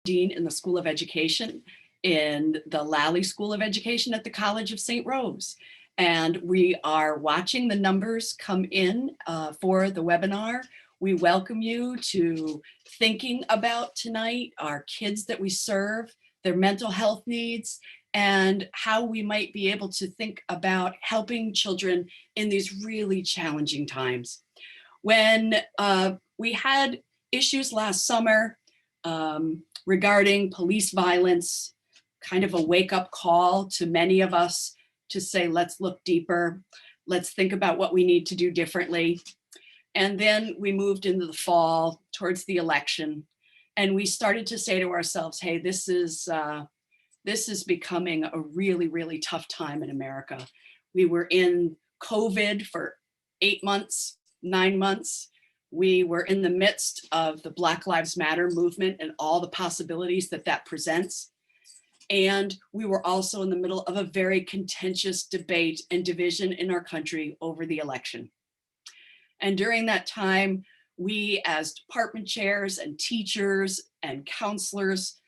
dean in the School of Education in the Lally School of Education at the College of St. Rose. And we are watching the numbers come in for the webinar. We welcome you to thinking about tonight our kids that we serve, their mental health needs, and how we might be able to think about helping children in these really challenging times. When we had issues last summer regarding police violence, kind of a wake-up call to many of us to say, let's look deeper, let's think about what we need to do differently. And then we moved into the fall towards the election, and we started to say to ourselves, hey, this is becoming a really, really tough time in America. We were in COVID for 8 months, 9 months. We were in the midst of the Black Lives Matter movement and all the possibilities that that presents. And we were also in the middle of a very contentious debate and division in our country over the election. And during that time, we as department chairs and teachers and counselors,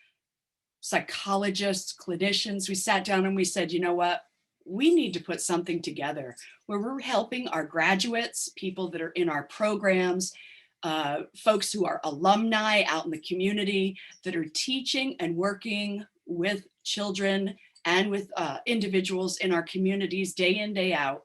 psychologists, clinicians, we sat down and we said, you know what? We need to put something together where we're helping our graduates, people that are in our programs, folks who are alumni out in the community that are teaching and working with children and with individuals in our communities day in, day out,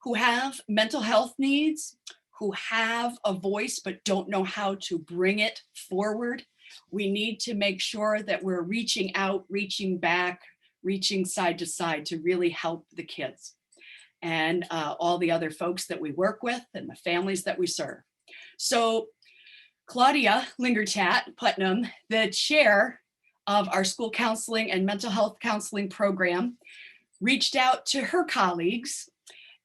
who have mental health needs, who have a voice but don't know how to bring it forward. We need to make sure that we're reaching out, reaching back, reaching side to side to really help the kids and all the other folks that we work with and the families that we serve. So Claudia Lingertat Putnam, the chair of our school counseling and mental health counseling program, reached out to her colleagues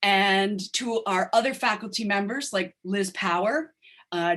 and to our other faculty members like Liz Power,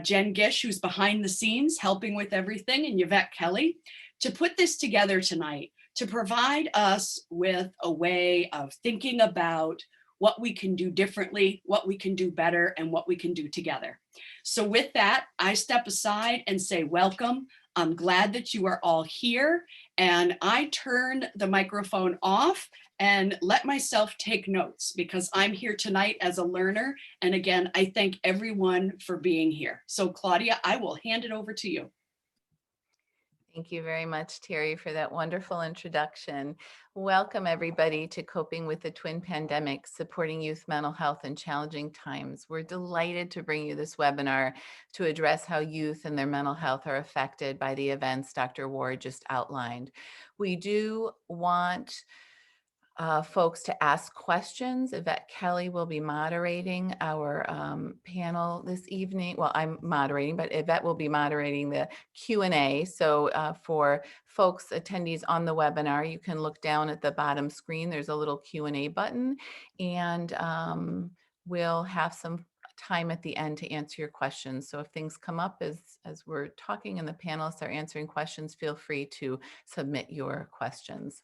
Jen Gish, who's behind the scenes helping with everything, and Yvette Kelly, to put this together tonight, to provide us with a way of thinking about what we can do differently, what we can do better, and what we can do together. So with that, I step aside and say welcome. I'm glad that you are all here, and I turn the microphone off and let myself take notes because I'm here tonight as a learner. And again, I thank everyone for being here. So Claudia, I will hand it over to you. Thank you very much, Terry, for that wonderful introduction. Welcome, everybody, to Coping with the Twin Pandemics, Supporting Youth Mental Health in Challenging Times. We're delighted to bring you this webinar to address how youth and their mental health are affected by the events Dr. Ward just outlined. We do want folks to ask questions. Yvette Kelly will be moderating our panel this evening. Well, I'm moderating, but Yvette will be moderating the Q&A. So for folks, attendees on the webinar, you can look down at the bottom screen. There's a little Q&A button, and we'll have some time at the end to answer your questions. So if things come up as we're talking and the panelists are answering questions, feel free to submit your questions.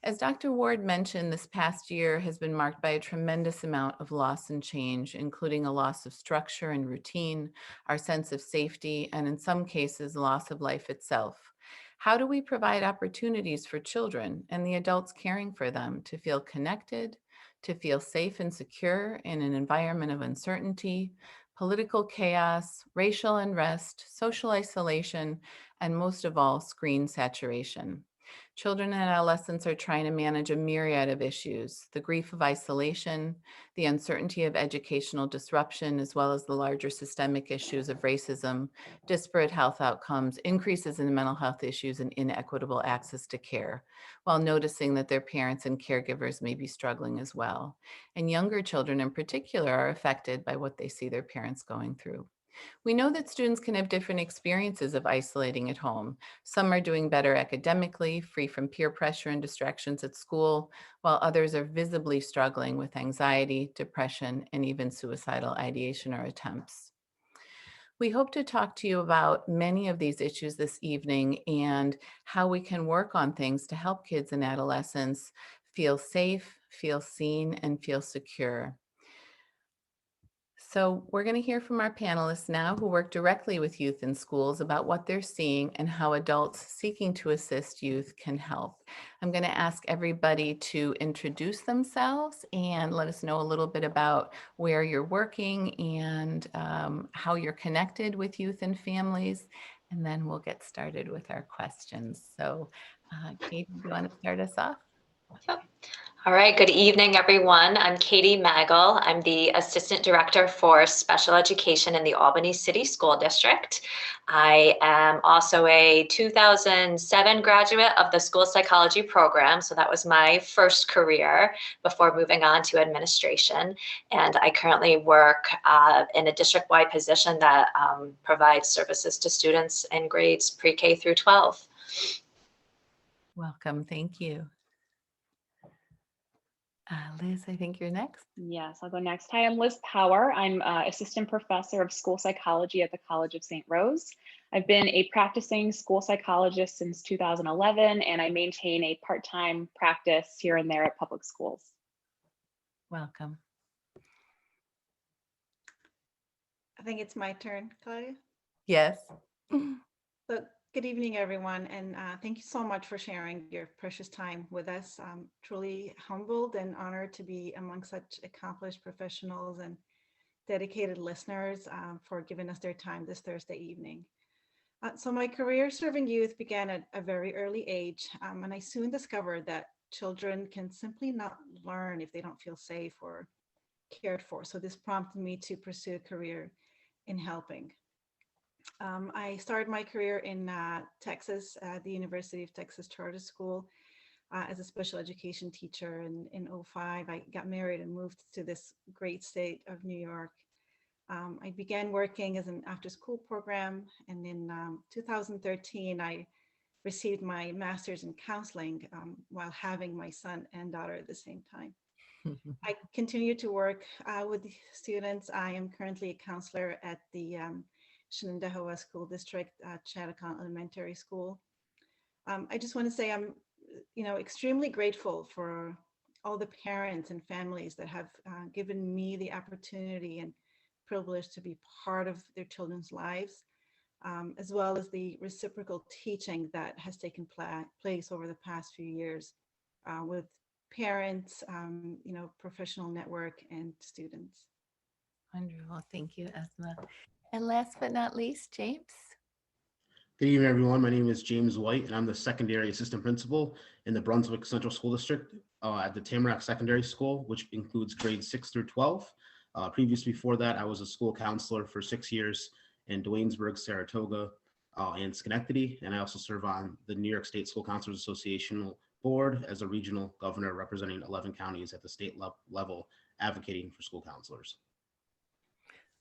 As Dr. Ward mentioned, this past year has been marked by a tremendous amount of loss and change, including a loss of structure and routine, our sense of safety, and in some cases, loss of life itself. How do we provide opportunities for children and the adults caring for them to feel connected, to feel safe and secure in an environment of uncertainty, political chaos, racial unrest, social isolation, and most of all, screen saturation? Children and adolescents are trying to manage a myriad of issues: the grief of isolation, the uncertainty of educational disruption, as well as the larger systemic issues of racism, disparate health outcomes, increases in mental health issues, and inequitable access to care, while noticing that their parents and caregivers may be struggling as well. And younger children in particular are affected by what they see their parents going through. We know that students can have different experiences of isolating at home. Some are doing better academically, free from peer pressure and distractions at school, while others are visibly struggling with anxiety, depression, and even suicidal ideation or attempts. We hope to talk to you about many of these issues this evening and how we can work on things to help kids and adolescents feel safe, feel seen, and feel secure. So we're going to hear from our panelists now who work directly with youth in schools about what they're seeing and how adults seeking to assist youth can help. I'm going to ask everybody to introduce themselves and let us know a little bit about where you're working and how you're connected with youth and families. And then we'll get started with our questions. So Katie, do you want to start us off? Yep. All right, good evening, everyone. I'm Katie Magel. I'm the Assistant Director for Special Education in the Albany City School District. I am also a 2007 graduate of the school psychology program, so that was my first career before moving on to administration. And I currently work in a district-wide position that provides services to students in grades pre-K through 12. Welcome, thank you. Liz, I think you're next. Yes, I'll go next. Hi, I'm Liz Power. I'm Assistant Professor of School Psychology at the College of St. Rose. I've been a practicing school psychologist since 2011, and I maintain a part-time practice here and there at public schools. Welcome. I think it's my turn, Claudia. Yes. So good evening, everyone, and thank you so much for sharing your precious time with us. I'm truly humbled and honored to be among such accomplished professionals and dedicated listeners for giving us their time this Thursday evening. So my career serving youth began at a very early age, and I soon discovered that children can simply not learn if they don't feel safe or cared for. So this prompted me to pursue a career in helping. I started my career in Texas at the University of Texas Charter School as a special education teacher. And in 2005, I got married and moved to this great state of New York. I began working as an after-school program, and in 2013, I received my master's in counseling while having my son and daughter at the same time. I continue to work with students. I am currently a counselor at the Shenandoah School District at Chattacon Elementary School. I just want to say I'm, extremely grateful for all the parents and families that have given me the opportunity and privilege to be part of their children's lives, as well as the reciprocal teaching that has taken place over the past few years with parents, professional network and students. Wonderful. Thank you, Esma. And last but not least, James. Good evening, everyone. My name is James White, and I'm the secondary assistant principal in the Brunswick Central School District at the Tamarack Secondary School, which includes grades 6 through 12. Previously, before that, I was a school counselor for 6 years in Duanesburg, Saratoga, and Schenectady. And I also serve on the New York State School Counselors Association board as a regional governor representing 11 counties at the state level, advocating for school counselors.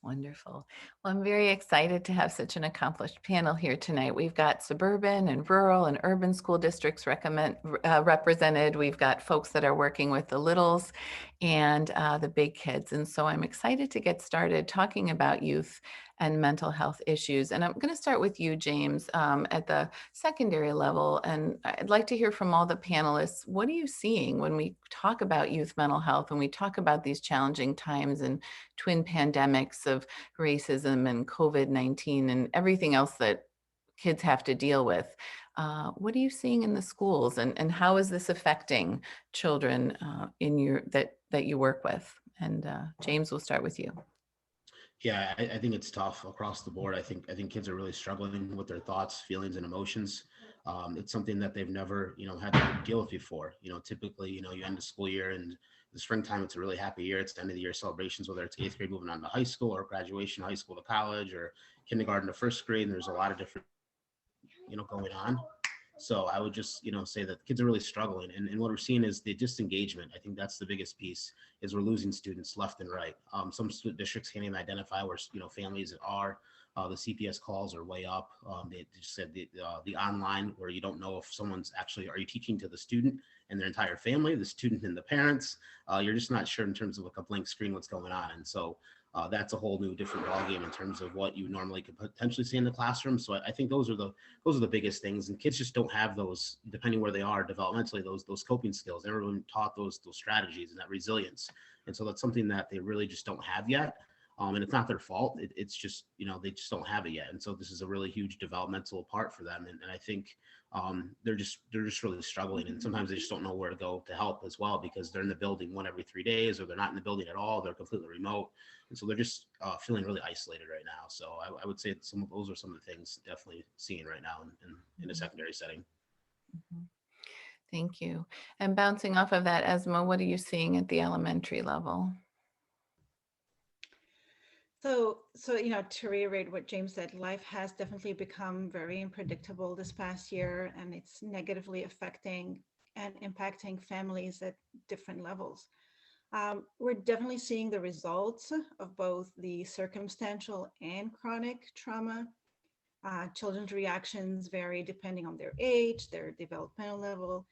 Wonderful. Well, I'm very excited to have such an accomplished panel here tonight. We've got suburban and rural and urban school districts represented. We've got folks that are working with the littles and the big kids. And so I'm excited to get started talking about youth and mental health issues. And I'm going to start with you, James, at the secondary level. And I'd like to hear from all the panelists. What are you seeing when we talk about youth mental health, when we talk about these challenging times and twin pandemics of racism and COVID-19 and everything else that kids have to deal with? What are you seeing in the schools, and how is this affecting children that you work with? And James, we'll start with you. Yeah, I think it's tough across the board. I think kids are really struggling with their thoughts, feelings, and emotions. It's something that they've never, had to deal with before. Typically, you end the school year and the springtime, it's a really happy year. It's the end of the year celebrations, whether it's 8th grade moving on to high school or graduation, high school to college, or kindergarten to first grade. And there's a lot of different, going on. So I would just, say that kids are really struggling. And what we're seeing is the disengagement. I think that's the biggest piece, is we're losing students left and right. Some districts can't even identify where, families are. The CPS calls are way up. They just said the online, where you don't know if someone's actually, are you teaching to the student and their entire family, the student and the parents? You're just not sure in terms of like a blank screen what's going on. And so that's a whole new different ballgame in terms of what you normally could potentially see in the classroom. So I think those are the biggest things, and kids just don't have those, depending where they are developmentally, those coping skills. Everyone taught those strategies and that resilience, and so that's something that they really just don't have yet. And it's not their fault. It's just, they just don't have it yet. And so this is a really huge developmental part for them. And I think they're just really struggling. And sometimes they just don't know where to go to help as well, because they're in the building 1 every 3 days, or they're not in the building at all. They're completely remote. And so they're just feeling really isolated right now. So I would say some of those are some of the things definitely seeing right now in a secondary setting. Mhm. Thank you. And bouncing off of that, Esma, what are you seeing at the elementary level? So, to reiterate what James said, life has definitely become very unpredictable this past year, and it's negatively affecting and impacting families at different levels. We're definitely seeing the results of both the circumstantial and chronic trauma. Children's reactions vary depending on their age, their developmental level.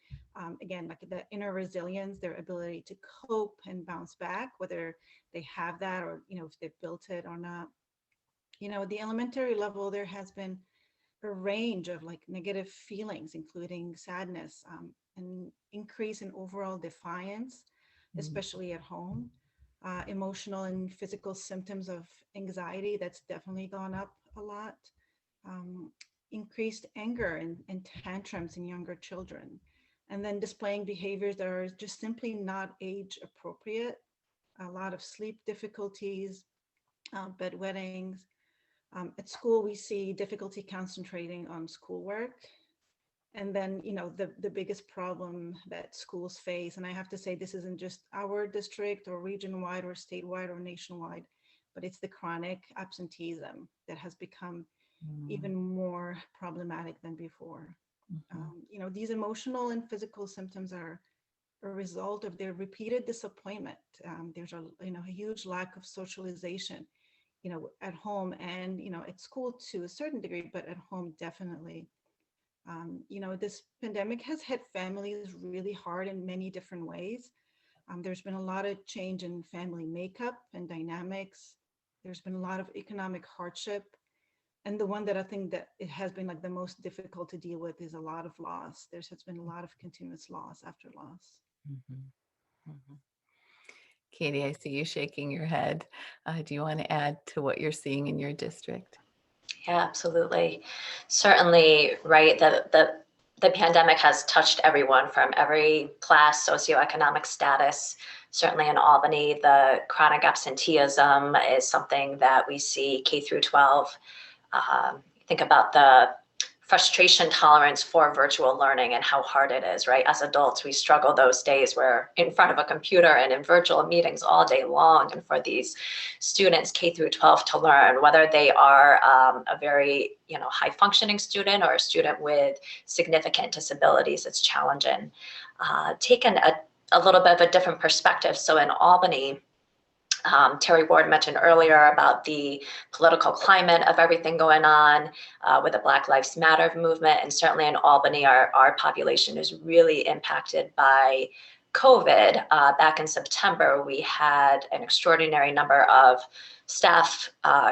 Again, like the inner resilience, their ability to cope and bounce back, whether they have that or, if they've built it or not. At the elementary level, there has been a range of like negative feelings, including sadness, an increase in overall defiance, especially at home, emotional and physical symptoms of anxiety that's definitely gone up a lot, um, increased anger and tantrums in younger children, and then displaying behaviors that are just simply not age appropriate, a lot of sleep difficulties, bedwettings. At school, we see difficulty concentrating on schoolwork. And then, the biggest problem that schools face, and I have to say, this isn't just our district or region-wide or statewide or nationwide, but it's the chronic absenteeism that has become even more problematic than before. These emotional and physical symptoms are a result of their repeated disappointment. There's a huge lack of socialization, at home and, at school to a certain degree, but at home definitely. This pandemic has hit families really hard in many different ways. There's been a lot of change in family makeup and dynamics. There's been a lot of economic hardship. And the one that I think that it has been like the most difficult to deal with is a lot of loss. There's been a lot of continuous loss after loss. Katie, I see you shaking your head. Do you want to add to what you're seeing in your district? Yeah, absolutely. Certainly, right. The pandemic has touched everyone from every class, socioeconomic status. Certainly in Albany, the chronic absenteeism is something that we see K through 12. Think about the frustration tolerance for virtual learning and how hard it is, right? As adults, we struggle those days where in front of a computer and in virtual meetings all day long. And for these students K through 12 to learn, whether they are a very high functioning student or a student with significant disabilities, it's challenging. Taken a little bit of a different perspective. So in Albany, Terry Ward mentioned earlier about the political climate of everything going on with the Black Lives Matter movement. And certainly in Albany, our population is really impacted by COVID. Back in September, we had an extraordinary number of staff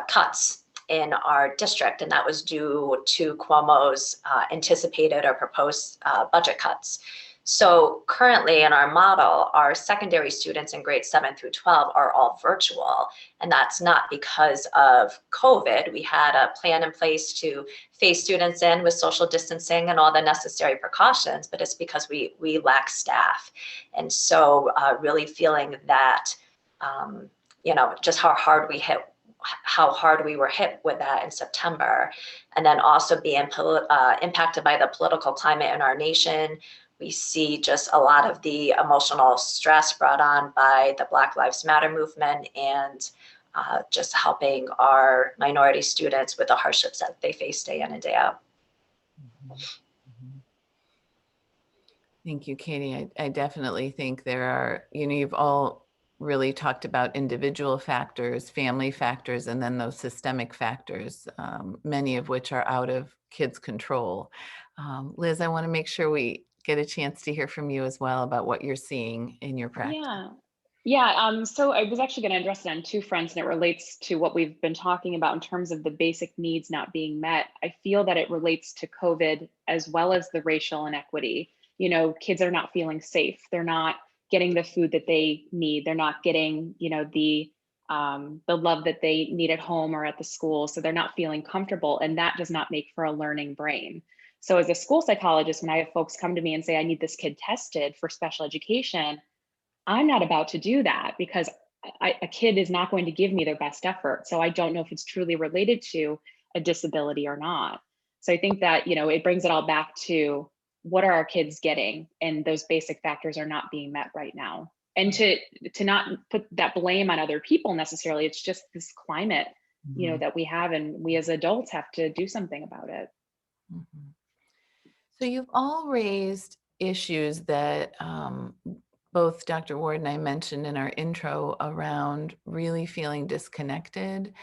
cuts in our district, and that was due to Cuomo's anticipated or proposed budget cuts. So currently in our model, our secondary students in grades 7 through 12 are all virtual. And that's not because of COVID. We had a plan in place to phase students in with social distancing and all the necessary precautions, but it's because we lack staff. And so really feeling that, just how hard we were hit with that in September. And then also being impacted by the political climate in our nation. We see just a lot of the emotional stress brought on by the Black Lives Matter movement and just helping our minority students with the hardships that they face day in and day out. Thank you, Katie. I definitely think there are, you've all really talked about individual factors, family factors, and then those systemic factors, many of which are out of kids' control. Liz, I want to make sure we get a chance to hear from you as well about what you're seeing in your practice. Yeah. So I was actually going to address it on two fronts, and it relates to what we've been talking about in terms of the basic needs not being met. I feel that it relates to COVID as well as the racial inequity. Kids are not feeling safe. They're not getting the food that they need. They're not getting, the the love that they need at home or at the school. So they're not feeling comfortable, and that does not make for a learning brain. So as a school psychologist, when I have folks come to me and say, I need this kid tested for special education, I'm not about to do that because a kid is not going to give me their best effort. So I don't know if it's truly related to a disability or not. So I think that, it brings it all back to what are our kids getting? And those basic factors are not being met right now. And to not put that blame on other people necessarily, it's just this climate, that we have, and we as adults have to do something about it. Mhm. So you've all raised issues that both Dr. Ward and I mentioned in our intro around really feeling disconnected,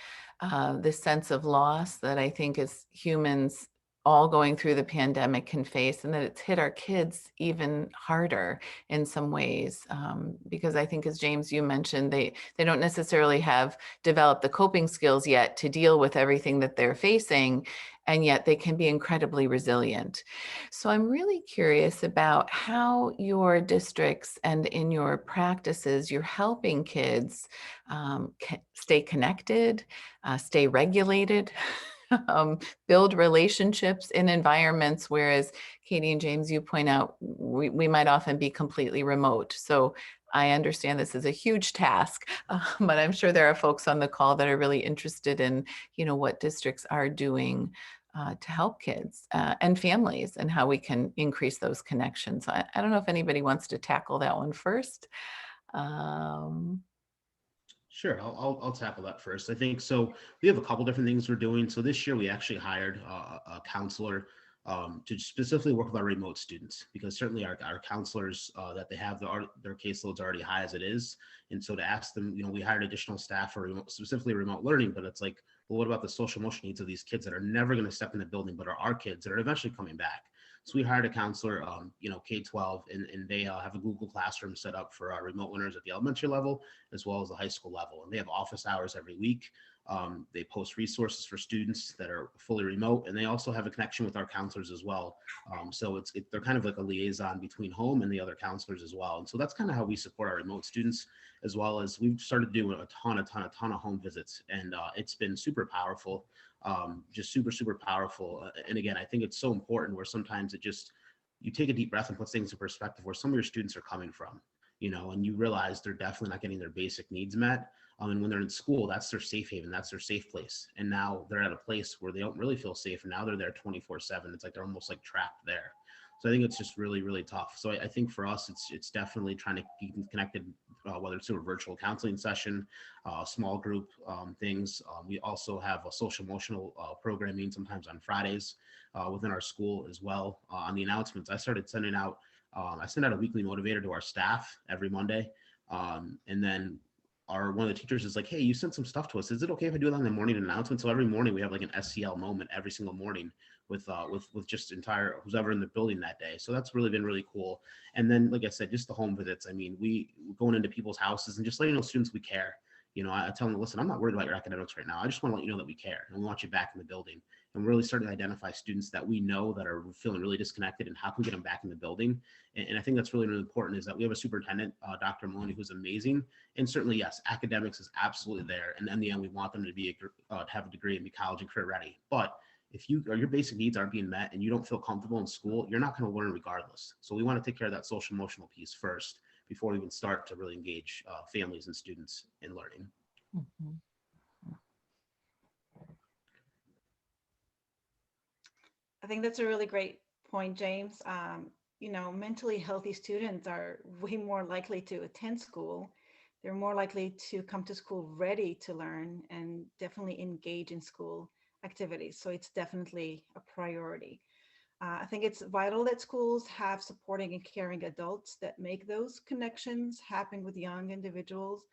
this sense of loss that I think as humans all going through the pandemic can face, and that it's hit our kids even harder in some ways. Because I think, as James, you mentioned, they don't necessarily have developed the coping skills yet to deal with everything that they're facing, and yet they can be incredibly resilient. So I'm really curious about how your districts and in your practices, you're helping kids stay connected, stay regulated, build relationships in environments, whereas Katie and James, you point out, we might often be completely remote. So I understand this is a huge task, but I'm sure there are folks on the call that are really interested in, what districts are doing to help kids and families, and how we can increase those connections. I don't know if anybody wants to tackle that one first. Sure, I'll tackle that first. I think so. We have a couple different things we're doing. So this year we actually hired a counselor to specifically work with our remote students, because certainly our counselors that they have, their caseload's already high as it is. And so to ask them, we hired additional staff for specifically remote learning, but it's like, well, what about the social emotional needs of these kids that are never going to step in the building, but are our kids that are eventually coming back? So we hired a counselor, K-12, and they have a Google Classroom set up for our remote learners at the elementary level, as well as the high school level. And they have office hours every week. They post resources for students that are fully remote, and they also have a connection with our counselors as well. So they're kind of like a liaison between home and the other counselors as well. And so that's kind of how we support our remote students, as well as we've started doing a ton of home visits, and it's been super powerful, just super powerful. And again, I think it's so important where sometimes you take a deep breath and put things in perspective where some of your students are coming from, and you realize they're definitely not getting their basic needs met. And when they're in school, that's their safe haven, that's their safe place. And now they're at a place where they don't really feel safe. And now they're there 24/7. It's like they're almost like trapped there. So I think it's just really, really tough. So I think for us, it's definitely trying to keep them connected, whether it's through a virtual counseling session, small group things. We also have a social emotional programming sometimes on Fridays within our school as well. On the announcements, I started sending out, I send out a weekly motivator to our staff every Monday. And then one of the teachers is like, hey, you sent some stuff to us. Is it okay if I do it on the morning announcement? So every morning we have like an SCL moment every single morning with just who's ever in the building that day. So that's really been really cool. And then, like I said, just the home visits. I mean, we going into people's houses and just letting students we care. I tell them, listen, I'm not worried about your academics right now. I just want to let you know that we care and we want you back in the building. And we're really starting to identify students that we know that are feeling really disconnected, and how can we get them back in the building. And I think that's really, really important, is that we have a superintendent, Dr. Maloney, who's amazing. And certainly, yes, academics is absolutely there. And in the end, we want them to have a degree and be college and career ready. But if your basic needs aren't being met and you don't feel comfortable in school, you're not going to learn regardless. So we want to take care of that social emotional piece first before we even start to really engage families and students in learning. Mhm. I think that's a really great point, James. Mentally healthy students are way more likely to attend school. They're more likely to come to school ready to learn and definitely engage in school activities. So it's definitely a priority. I think it's vital that schools have supporting and caring adults that make those connections happen with young individuals,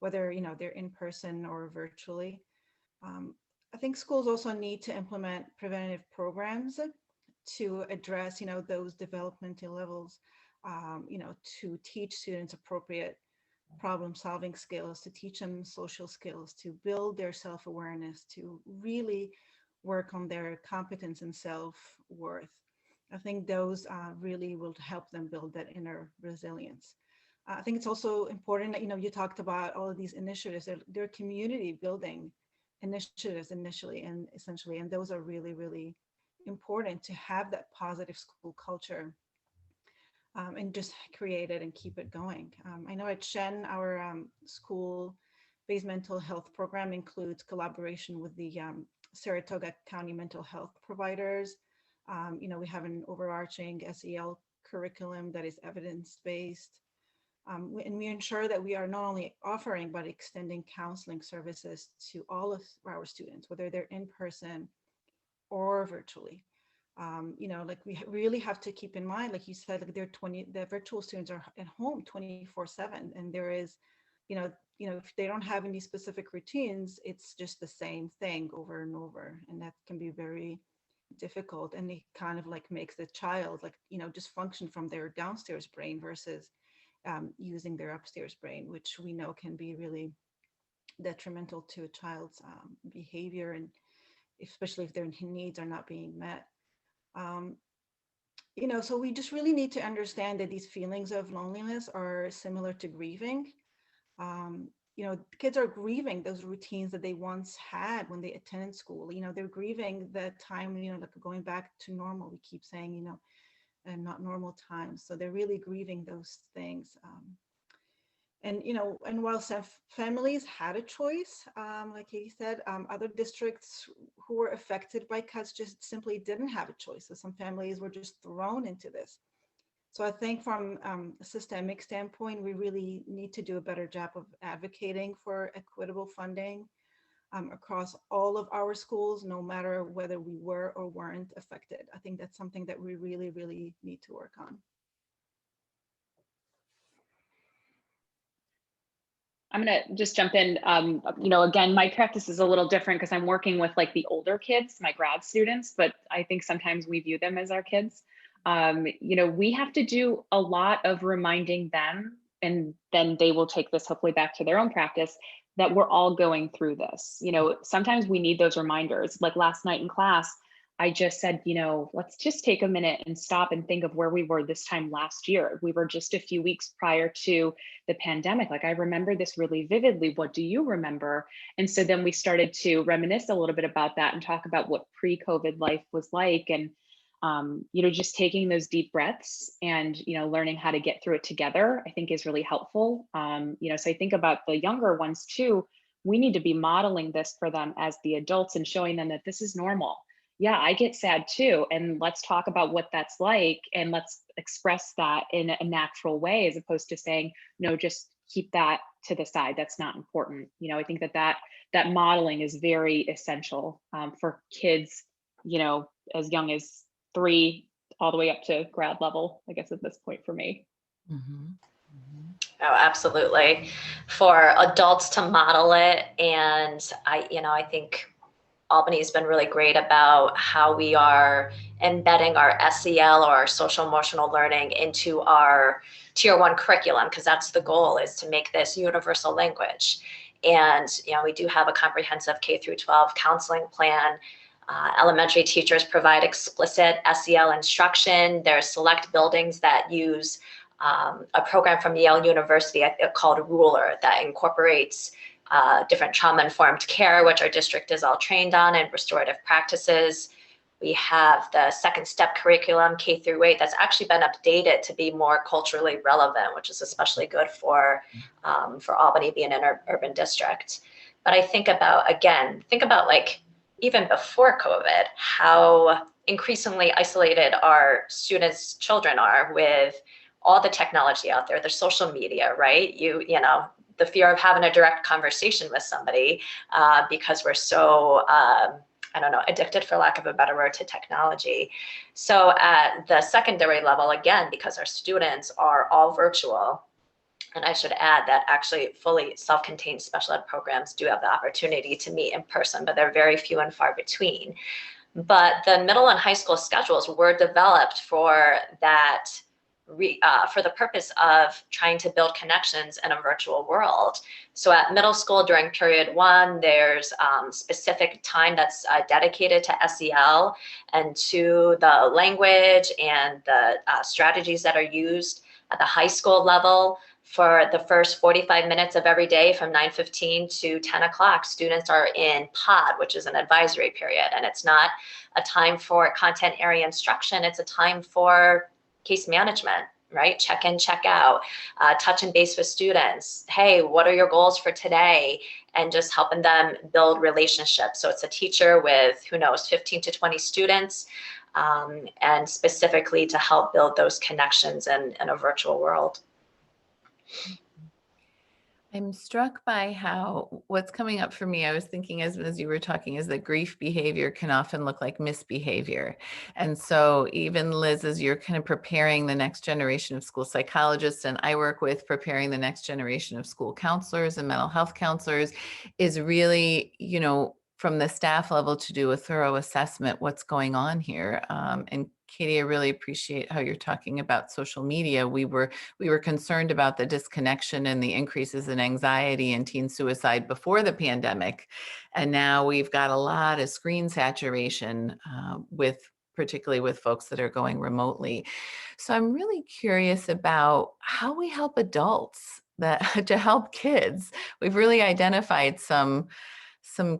whether they're in person or virtually. Um, I think schools also need to implement preventative programs to address, those developmental levels, to teach students appropriate problem-solving skills, to teach them social skills, to build their self-awareness, to really work on their competence and self-worth. I think those really will help them build that inner resilience. I think it's also important that, you talked about all of these initiatives. They're community building initiatives initially and essentially, and those are really, really important to have that positive school culture, and just create it and keep it going. I know at Shen, our school-based mental health program includes collaboration with the Saratoga County mental health providers. We have an overarching SEL curriculum that is evidence-based. And we ensure that we are not only offering, but extending counseling services to all of our students, whether they're in person or virtually. Like we really have to keep in mind, like you said, like the virtual students are at home 24/7, and there is, if they don't have any specific routines, it's just the same thing over and over, and that can be very difficult. And it kind of like makes the child like, just function from their downstairs brain versus using their upstairs brain, which we know can be really detrimental to a child's behavior, and especially if their needs are not being met. So we just really need to understand that these feelings of loneliness are similar to grieving. Kids are grieving those routines that they once had when they attended school. They're grieving the time, like going back to normal. We keep saying, and not normal times. So they're really grieving those things. And while some families had a choice, like Katie said, other districts who were affected by cuts just simply didn't have a choice. So some families were just thrown into this. So I think from a systemic standpoint, we really need to do a better job of advocating for equitable funding across all of our schools, no matter whether we were or weren't affected. I think that's something that we really, really need to work on. I'm going to just jump in. Again, my practice is a little different because I'm working with like the older kids, my grad students, but I think sometimes we view them as our kids. We have to do a lot of reminding them, and then they will take this hopefully back to their own practice, that we're all going through this. Sometimes we need those reminders. Like last night in class, I just said, let's just take a minute and stop and think of where we were this time last year. We were just a few weeks prior to the pandemic. Like I remember this really vividly. What do you remember? And so then we started to reminisce a little bit about that and talk about what pre-COVID life was like. And, just taking those deep breaths and, learning how to get through it together, I think is really helpful. So I think about the younger ones too. We need to be modeling this for them as the adults and showing them that this is normal. Yeah, I get sad too. And let's talk about what that's like. And let's express that in a natural way, as opposed to saying, no, just keep that to the side. That's not important. I think that modeling is very essential for kids, as young as 3 all the way up to grad level, I guess, at this point for me. Mm-hmm. Mm-hmm. Oh, absolutely. For adults to model it. And I think Albany has been really great about how we are embedding our SEL or our social emotional learning into our tier 1 curriculum, because that's the goal, is to make this universal language. And, we do have a comprehensive K through 12 counseling plan. Elementary teachers provide explicit SEL instruction. There are select buildings that use a program from Yale University called Ruler that incorporates different trauma-informed care, which our district is all trained on, and restorative practices. We have the second step curriculum, K through 8, that's actually been updated to be more culturally relevant, which is especially good for Albany being an urban district. But I think about like even before COVID, how increasingly isolated our students' children are with all the technology out there, the social media, right? The fear of having a direct conversation with somebody because we're so, addicted, for lack of a better word, to technology. So at the secondary level, again, because our students are all virtual, and I should add that actually fully self-contained special ed programs do have the opportunity to meet in person, but they're very few and far between. But the middle and high school schedules were developed for that, for the purpose of trying to build connections in a virtual world. So at middle school during period 1, there's specific time that's dedicated to SEL and to the language and the strategies that are used. At the high school level, For the first 45 minutes of every day from 9:15 to 10 o'clock, students are in pod, which is an advisory period. And it's not a time for content area instruction. It's a time for case management, right? Check in, check out, touch and base with students. Hey, what are your goals for today? And just helping them build relationships. So it's a teacher with, who knows, 15 to 20 students, and specifically to help build those connections in a virtual world. I'm struck by how what's coming up for me. I was thinking as you were talking is that grief behavior can often look like misbehavior. And so even Liz, as you're kind of preparing the next generation of school psychologists, and I work with preparing the next generation of school counselors and mental health counselors, is really, from the staff level to do a thorough assessment, what's going on here. And Katie, I really appreciate how you're talking about social media. We were concerned about the disconnection and the increases in anxiety and teen suicide before the pandemic. And now we've got a lot of screen saturation particularly with folks that are going remotely. So I'm really curious about how we help adults to help kids. We've really identified some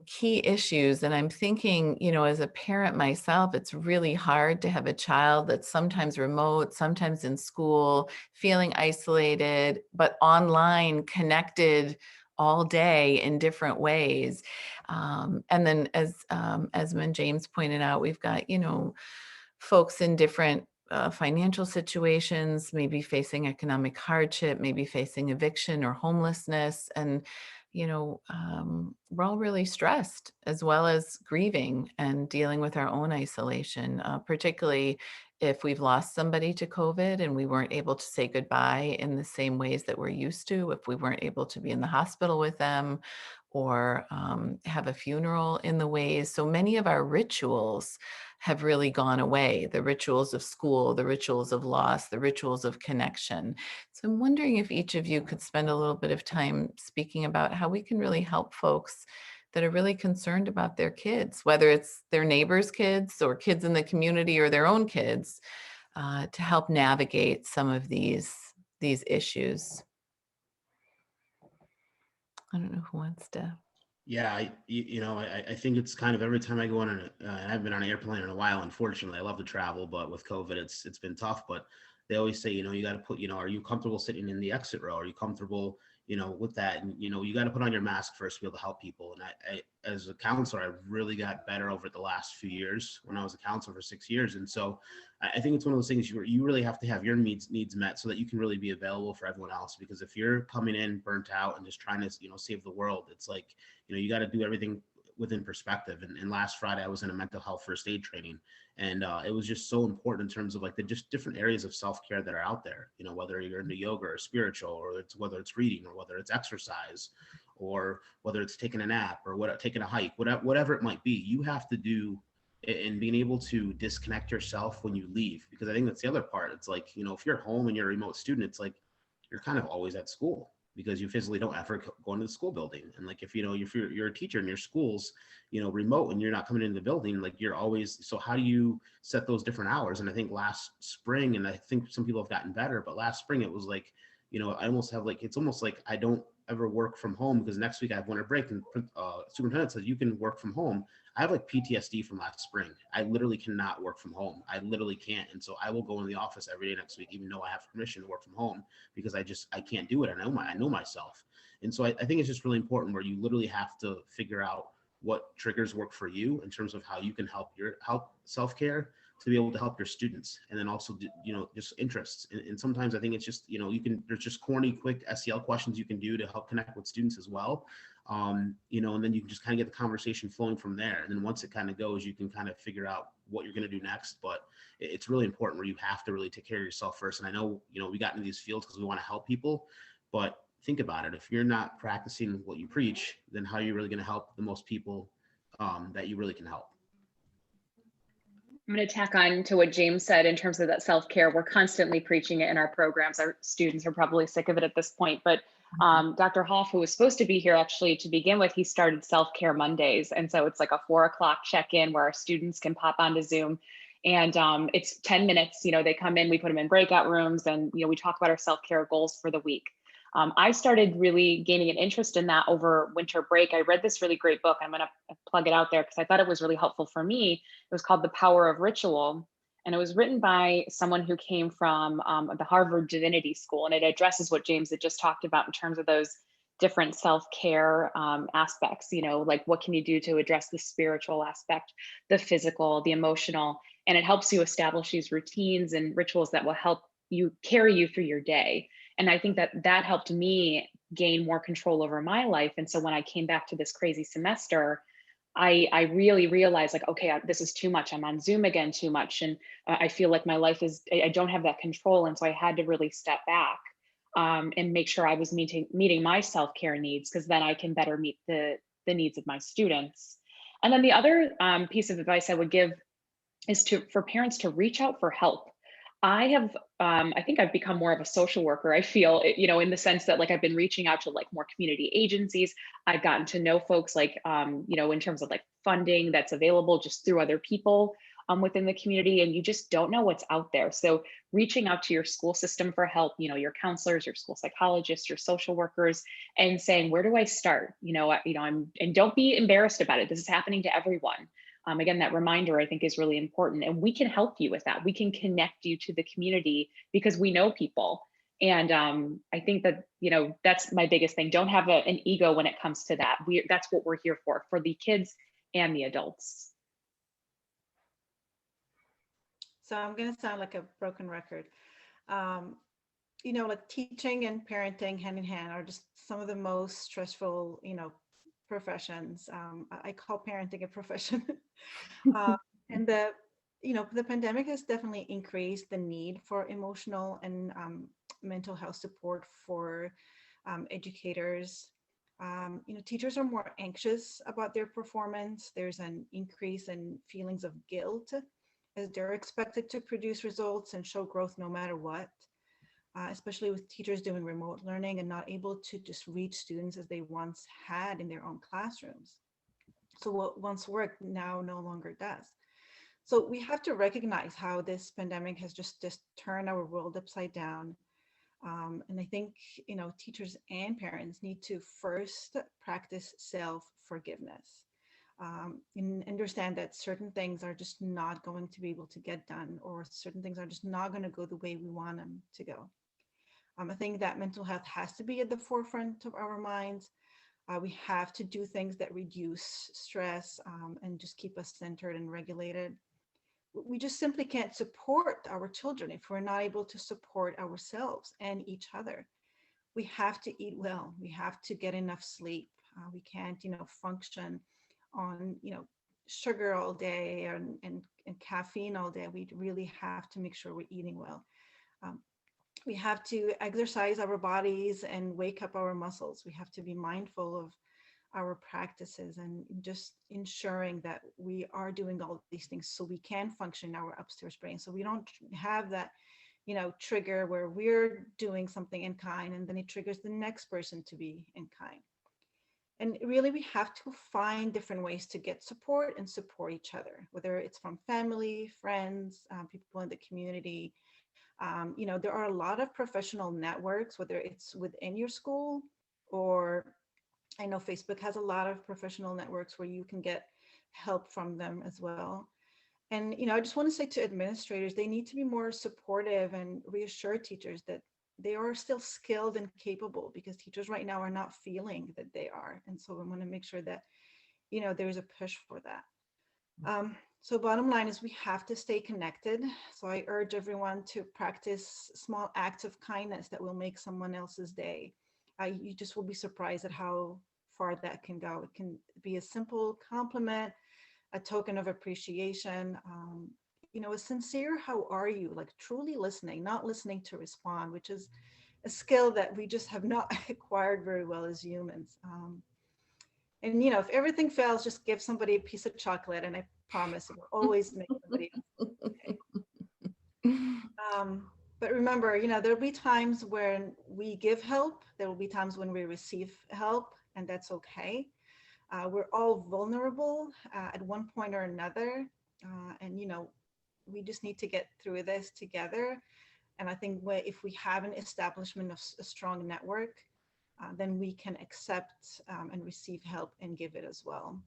key issues. And I'm thinking, as a parent myself, it's really hard to have a child that's sometimes remote, sometimes in school, feeling isolated, but online connected all day in different ways. And then as Esmond James pointed out, we've got, folks in different financial situations, maybe facing economic hardship, maybe facing eviction or homelessness. And we're all really stressed, as well as grieving and dealing with our own isolation, particularly if we've lost somebody to COVID and we weren't able to say goodbye in the same ways that we're used to, if we weren't able to be in the hospital with them or have a funeral in the ways. So many of our rituals have really gone away, the rituals of school, the rituals of loss, the rituals of connection. So I'm wondering if each of you could spend a little bit of time speaking about how we can really help folks that are really concerned about their kids, whether it's their neighbors' kids or kids in the community or their own kids, to help navigate some of these issues. I don't know who wants to. Yeah, I think it's kind of every time I go on I haven't been on an airplane in a while, unfortunately. I love to travel, but with COVID, it's been tough. But they always say, you got to put, are you comfortable sitting in the exit row? Are you comfortable, with that? And, you got to put on your mask first to be able to help people. And I as a counselor, I really got better over the last few years when I was a counselor for 6 years. And so I think it's one of those things where you really have to have your needs met so that you can really be available for everyone else. Because if you're coming in burnt out and just trying to, save the world, it's like, you got to do everything within perspective. And last Friday, I was in a mental health first aid training, and it was just so important in terms of like the just different areas of self-care that are out there, whether you're into yoga or spiritual, or whether it's reading, or whether it's exercise, or whether it's taking a nap, or taking a hike, whatever it might be, you have to do. And being able to disconnect yourself when you leave, because I think that's the other part. It's like, if you're home and you're a remote student, it's like you're kind of always at school, because you physically don't ever go into the school building. And like, if you're a teacher and your school's, remote and you're not coming into the building, like you're always, so how do you set those different hours? And I think last spring, and I think some people have gotten better, but last spring it was like, I almost have like, it's almost like I don't ever work from home, because next week I have winter break, and superintendent says you can work from home. I have like PTSD from last spring. I literally cannot work from home. I literally can't. And so I will go in the office every day next week, even though I have permission to work from home, because I can't do it. I know myself. And so I think it's just really important where you literally have to figure out what triggers work for you in terms of how you can help self-care to be able to help your students. And then also, just interests. And sometimes I think it's just, there's just corny, quick SEL questions you can do to help connect with students as well. And then you can just kind of get the conversation flowing from there. And then once it kind of goes, you can kind of figure out what you're going to do next. But it's really important where you have to really take care of yourself first. And I know, we got into these fields because we want to help people, but think about it. If you're not practicing what you preach, then how are you really going to help the most people that you really can help? I'm going to tack on to what James said in terms of that self-care. We're constantly preaching it in our programs. Our students are probably sick of it at this point, but Dr. Hoff, who was supposed to be here actually to begin with, he started self-care Mondays. And so it's like a 4 o'clock check-in where our students can pop onto Zoom, and it's 10 minutes. They come in, we put them in breakout rooms, and we talk about our self-care goals for the week. I started really gaining an interest in that over winter break. I read this really great book. I'm going to plug it out there because I thought it was really helpful for me. It was called The Power of Ritual. And it was written by someone who came from the Harvard Divinity School. And it addresses what James had just talked about in terms of those different self-care aspects, like what can you do to address the spiritual aspect, the physical, the emotional, and it helps you establish these routines and rituals that will help you carry you through your day. And I think that that helped me gain more control over my life. And so when I came back to this crazy semester, I really realized like, okay, this is too much. I'm on Zoom again too much. And I feel like my life is, I don't have that control. And so I had to really step back and make sure I was meeting my self-care needs, because then I can better meet the needs of my students. And then the other piece of advice I would give is for parents to reach out for help. I have, I think I've become more of a social worker. I feel, in the sense that like I've been reaching out to like more community agencies. I've gotten to know folks like, in terms of like funding that's available just through other people within the community, and you just don't know what's out there. So reaching out to your school system for help, your counselors, your school psychologists, your social workers, and saying, where do I start? And don't be embarrassed about it. This is happening to everyone. Again, that reminder I think is really important, and we can help you with that. We can connect you to the community because we know people. And I think that, that's my biggest thing. Don't have an ego when it comes to that. That's what we're here for the kids and the adults. So I'm going to sound like a broken record. Like teaching and parenting hand in hand are just some of the most stressful, professions. I call parenting a profession. And the pandemic has definitely increased the need for emotional and mental health support for educators. Teachers are more anxious about their performance. There's an increase in feelings of guilt as they're expected to produce results and show growth no matter what. Especially with teachers doing remote learning and not able to just reach students as they once had in their own classrooms. So what once worked now no longer does. So we have to recognize how this pandemic has just turned our world upside down. And I think, teachers and parents need to first practice self-forgiveness. And understand that certain things are just not going to be able to get done, or certain things are just not going to go the way we want them to go. I think that mental health has to be at the forefront of our minds. We have to do things that reduce stress and just keep us centered and regulated. We just simply can't support our children if we're not able to support ourselves and each other. We have to eat well. We have to get enough sleep. We can't, function on, sugar all day and caffeine all day. We really have to make sure we're eating well. We have to exercise our bodies and wake up our muscles. We have to be mindful of our practices and just ensuring that we are doing all these things so we can function in our upstairs brain. So we don't have that, trigger where we're doing something in kind and then it triggers the next person to be in kind. And really, we have to find different ways to get support and support each other, whether it's from family, friends, people in the community. There are a lot of professional networks, whether it's within your school, or I know Facebook has a lot of professional networks where you can get help from them as well. And, I just want to say to administrators, they need to be more supportive and reassure teachers that they are still skilled and capable, because teachers right now are not feeling that they are. And so we want to make sure that, there's a push for that. So bottom line is we have to stay connected. So I urge everyone to practice small acts of kindness that will make someone else's day. You just will be surprised at how far that can go. It can be a simple compliment, a token of appreciation, a sincere "how are you?" like truly listening, not listening to respond, which is a skill that we just have not acquired very well as humans. And if everything fails, just give somebody a piece of chocolate, and I promise it will always make somebody okay. But remember, there'll be times when we give help. There will be times when we receive help, and that's okay. We're all vulnerable at one point or another, and we just need to get through this together. And I think if we have an establishment of a strong network, then we can accept and receive help and give it as well.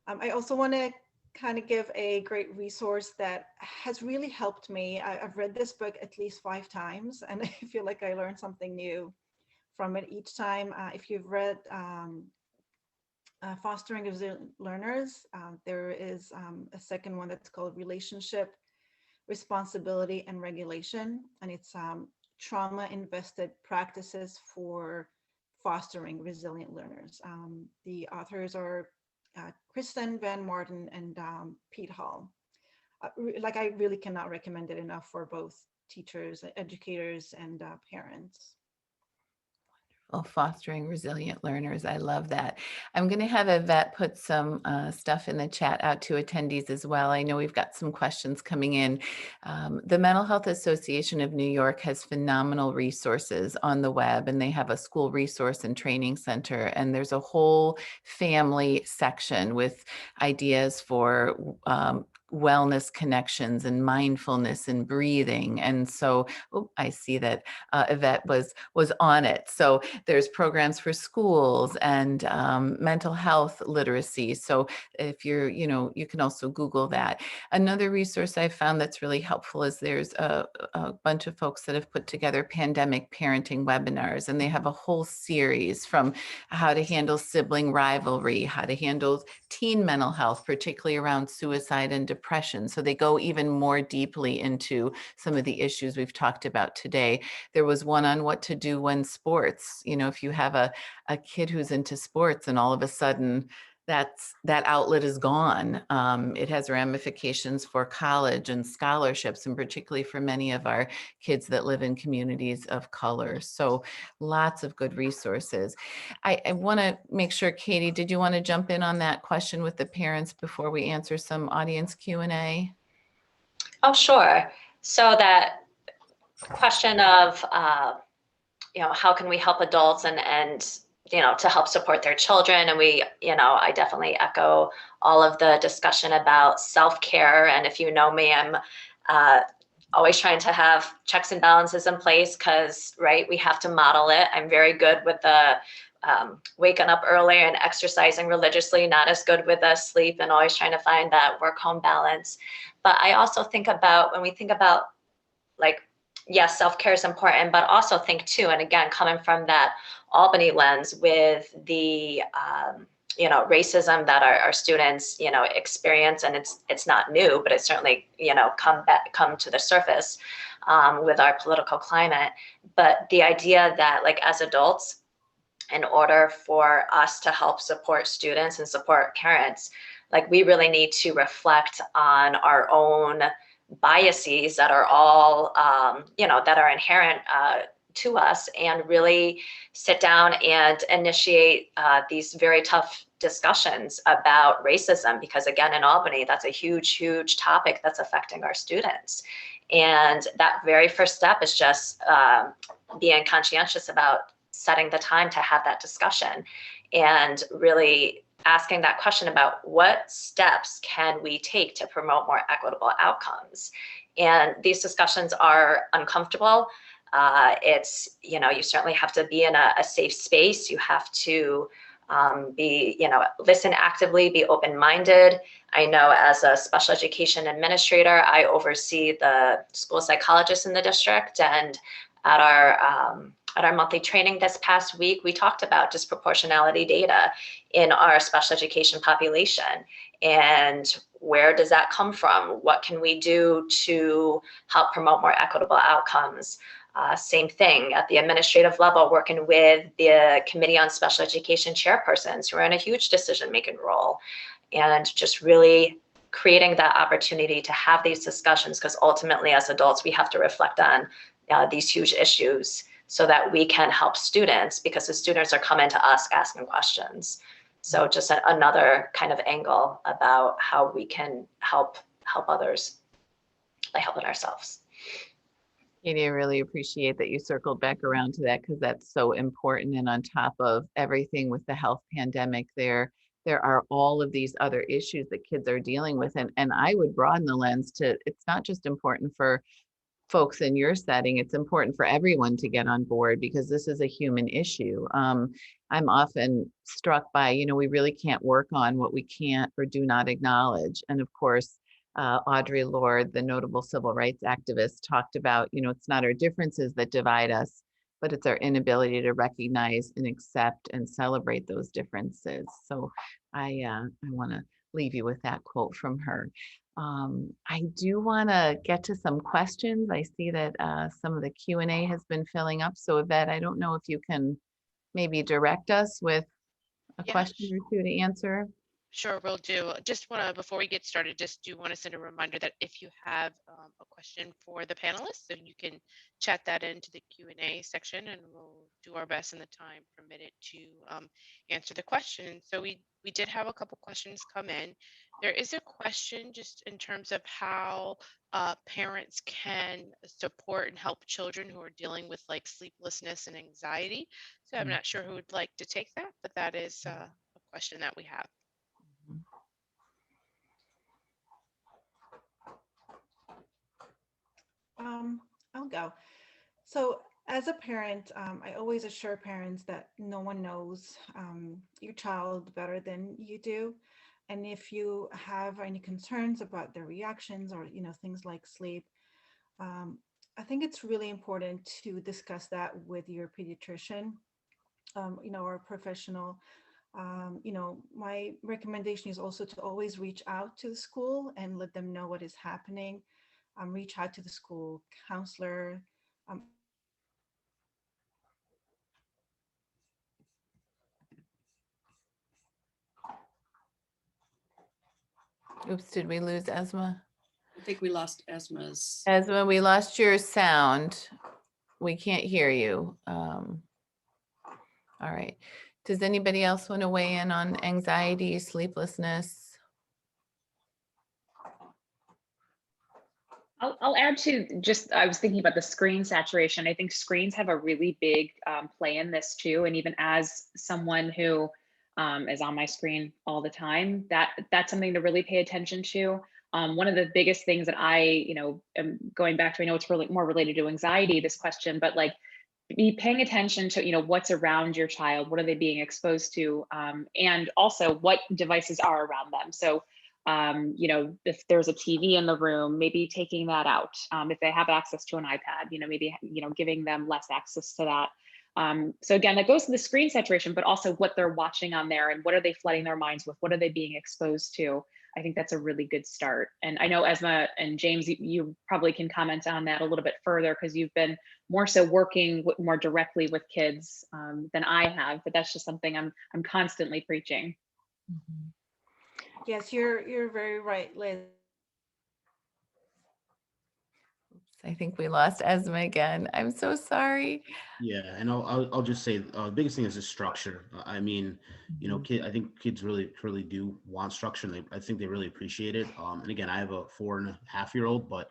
I also want to kind of give a great resource that has really helped me. I've read this book at least 5 times, and I feel like I learned something new from it each time. If you've read Fostering Resilient Learners, there is a second one that's called Relationship, Responsibility, and Regulation, and it's trauma-invested practices for fostering resilient learners. The authors are Kristen Van Martin and Pete Hall. I really cannot recommend it enough for both teachers, educators, and parents. Oh, fostering resilient learners. I love that. I'm going to have Yvette put some stuff in the chat out to attendees as well. I know we've got some questions coming in. The Mental Health Association of New York has phenomenal resources on the web, and they have a school resource and training center. And there's a whole family section with ideas for wellness connections and mindfulness and breathing. And so, I see that Yvette was on it. So there's programs for schools and mental health literacy. So if you can also Google that. Another resource I found that's really helpful is there's a bunch of folks that have put together pandemic parenting webinars, and they have a whole series from how to handle sibling rivalry, how to handle teen mental health, particularly around suicide and depression. So they go even more deeply into some of the issues we've talked about today. There was one on what to do when sports, if you have a kid who's into sports and all of a sudden that outlet is gone. It has ramifications for college and scholarships, and particularly for many of our kids that live in communities of color. So lots of good resources. I want to make sure, Katie, did you want to jump in on that question with the parents before we answer some audience Q&A? Oh, sure. So that question of, how can we help adults and to help support their children? And I definitely echo all of the discussion about self-care. And if you know me, I'm always trying to have checks and balances in place because, right, we have to model it. I'm very good with the waking up early and exercising religiously, not as good with the sleep and always trying to find that work-home balance. But I also think about, when we think about yes, self-care is important, but also think too, and again, coming from that Albany lens with the, racism that our students, experience, and it's not new, but it's certainly, come to the surface with our political climate. But the idea that as adults, in order for us to help support students and support parents, we really need to reflect on our own biases that are all, that are inherent to us, and really sit down and initiate these very tough discussions about racism, because again, in Albany, that's a huge, huge topic that's affecting our students. And that very first step is just being conscientious about setting the time to have that discussion and really asking that question about what steps can we take to promote more equitable outcomes. And these discussions are uncomfortable. It's, you certainly have to be in a safe space. You have to be, listen actively, be open-minded. I know as a special education administrator, I oversee the school psychologists in the district, and at our monthly training this past week, we talked about disproportionality data in our special education population. And where does that come from? What can we do to help promote more equitable outcomes? Same thing at the administrative level, working with the Committee on Special Education chairpersons who are in a huge decision-making role, and just really creating that opportunity to have these discussions, because ultimately as adults, we have to reflect on these huge issues so that we can help students, because the students are coming to us asking questions. So just another kind of angle about how we can help others by helping ourselves. Katie, I really appreciate that you circled back around to that, because that's so important. And on top of everything with the health pandemic, there are all of these other issues that kids are dealing with. And I would broaden the lens to, it's not just important for folks in your setting, it's important for everyone to get on board because this is a human issue. I'm often struck by, we really can't work on what we can't or do not acknowledge. And of course, Audre Lorde, the notable civil rights activist, talked about, it's not our differences that divide us, but it's our inability to recognize and accept and celebrate those differences. So I want to leave you with that quote from her. I do want to get to some questions. I see that some of the Q&A has been filling up. So Yvette, I don't know if you can maybe direct us with a Yeah, question or two to answer. Sure, will do. Just want to, before we get started, just do want to send a reminder that if you have a question for the panelists, then you can chat that into the Q&A section, and we'll do our best in the time permitted to answer the question. So we did have a couple questions come in. There is a question just in terms of how parents can support and help children who are dealing with like sleeplessness and anxiety. So I'm not sure who would like to take that, but that is a question that we have. I'll go. So as a parent, I always assure parents that no one knows your child better than you do. And if you have any concerns about their reactions or, things like sleep, I think it's really important to discuss that with your pediatrician, or professional. My recommendation is also to always reach out to the school and let them know what is happening. Reach out to the school counselor. Oops, did we lose Esma? I think we lost Esma's. Esma, we lost your sound. We can't hear you. All right. Does anybody else want to weigh in on anxiety, sleeplessness? I'll add to just, I was thinking about the screen saturation. I think screens have a really big play in this too. And even as someone who is on my screen all the time, that's something to really pay attention to. One of the biggest things that I, am going back to, I know it's really more related to anxiety, this question, but like be paying attention to, what's around your child, what are they being exposed to, and also what devices are around them. So if there's a TV in the room, maybe taking that out. If they have access to an iPad, maybe, giving them less access to that. So again, that goes to the screen saturation, but also what they're watching on there and what are they flooding their minds with? What are they being exposed to? I think that's a really good start. And I know Esma and James, you probably can comment on that a little bit further because you've been more so working more directly with kids than I have, but that's just something I'm constantly preaching. Mm-hmm. Yes, you're very right, Liz. I think we lost Esma again. I'm so sorry. Yeah, and I'll just say the biggest thing is just structure. I mean, I think kids really do want structure, and I think they really appreciate it. And again, I have a 4.5-year-old, but